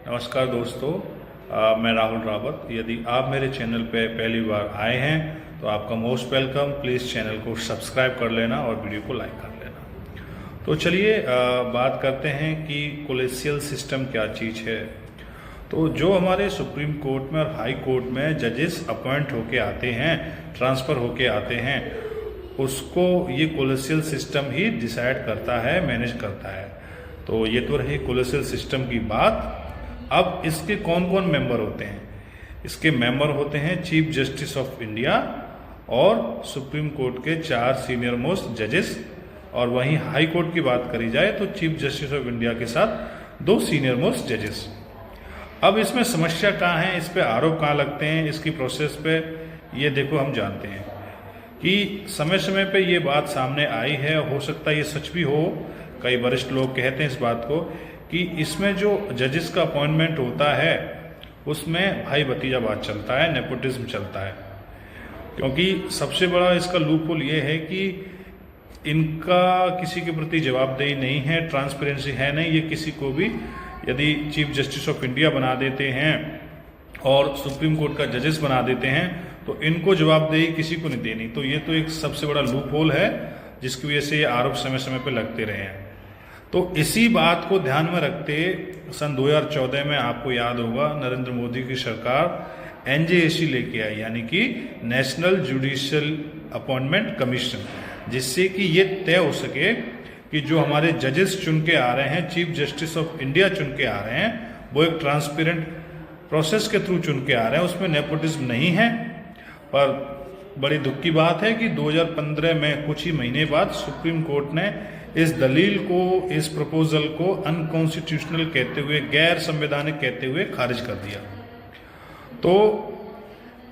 नमस्कार दोस्तों, मैं राहुल रावत। यदि आप मेरे चैनल पे पहली बार आए हैं तो आपका मोस्ट वेलकम। प्लीज़ चैनल को सब्सक्राइब कर लेना और वीडियो को लाइक कर लेना। तो चलिए बात करते हैं कि कोलेजियल सिस्टम क्या चीज़ है। तो जो हमारे सुप्रीम कोर्ट में और हाई कोर्ट में जजेस अपॉइंट होके आते हैं, ट्रांसफ़र होके आते हैं, उसको ये कोलेजियल सिस्टम ही डिसाइड करता है, मैनेज करता है। तो ये तो रही कोलेजियल सिस्टम की बात। अब इसके कौन कौन मेंबर होते हैं? इसके मेंबर होते हैं चीफ जस्टिस ऑफ इंडिया और सुप्रीम कोर्ट के 4 सीनियर मोस्ट जजेस, और वहीं हाई कोर्ट की बात करी जाए तो चीफ जस्टिस ऑफ इंडिया के साथ 2 सीनियर मोस्ट जजेस। अब इसमें समस्या कहाँ है, इस पे आरोप कहाँ लगते हैं, इसकी प्रोसेस पे ये देखो हम जानते हैं कि समय समय पे ये बात सामने आई है। हो सकता है ये सच भी हो, कई वरिष्ठ लोग कहते हैं इस बात को कि इसमें जो जजेस का अपॉइंटमेंट होता है उसमें भाई भतीजावाद चलता है, नेपोटिज्म चलता है। क्योंकि सबसे बड़ा इसका लूपहोल ये है कि इनका किसी के प्रति जवाबदेही नहीं है, ट्रांसपेरेंसी है नहीं। ये किसी को भी यदि चीफ जस्टिस ऑफ इंडिया बना देते हैं और सुप्रीम कोर्ट का जजेस बना देते हैं तो इनको जवाबदेही किसी को नहीं देनी। तो ये तो एक सबसे बड़ा लूपहोल है जिसकी वजह से ये आरोप समय समय पर लगते रहे हैं। तो इसी बात को ध्यान में रखते सन 2014 में आपको याद होगा नरेंद्र मोदी की सरकार एनजेएसी लेके आई, यानी कि नेशनल जुडिशियल अपॉइंटमेंट कमीशन, जिससे कि ये तय हो सके कि जो हमारे जजेस चुन के आ रहे हैं, चीफ जस्टिस ऑफ इंडिया चुन के आ रहे हैं, वो एक ट्रांसपेरेंट प्रोसेस के थ्रू चुन के आ रहे हैं, उसमें नेपोटिज्म नहीं है। पर बड़ी दुख की बात है कि 2015 में कुछ ही महीने बाद सुप्रीम कोर्ट ने इस दलील को, इस प्रपोजल को अनकॉन्स्टिट्यूशनल कहते हुए, गैर संवैधानिक कहते हुए खारिज कर दिया। तो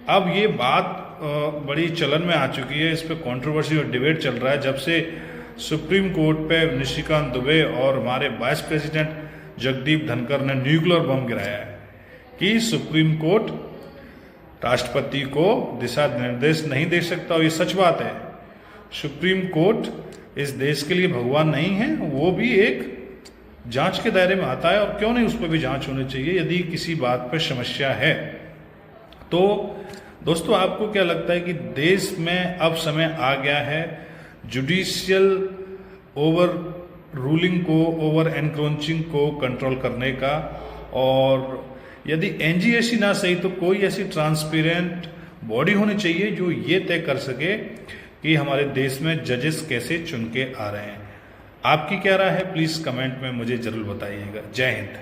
अब ये बात बड़ी चलन में आ चुकी है, इस पर कंट्रोवर्सी और डिबेट चल रहा है जब से सुप्रीम कोर्ट पे निशिकांत दुबे और हमारे वाइस प्रेसिडेंट जगदीप धनखड़ ने न्यूक्लियर बम गिराया है कि सुप्रीम कोर्ट राष्ट्रपति को दिशा निर्देश नहीं दे सकता। और ये सच बात है। सुप्रीम कोर्ट इस देश के लिए भगवान नहीं है, वो भी एक जांच के दायरे में आता है, और क्यों नहीं उस पर भी जांच होनी चाहिए यदि किसी बात पर समस्या है। तो दोस्तों, आपको क्या लगता है कि देश में अब समय आ गया है जुडिशियल ओवर रूलिंग को, ओवर एनक्रोचिंग को कंट्रोल करने का? और यदि एनजीएसी ना सही तो कोई ऐसी ट्रांसपेरेंट बॉडी होनी चाहिए जो ये तय कर सके कि हमारे देश में जजेस कैसे चुन के आ रहे हैं। आपकी क्या राय है? प्लीज़ कमेंट में मुझे ज़रूर बताइएगा। जय हिंद।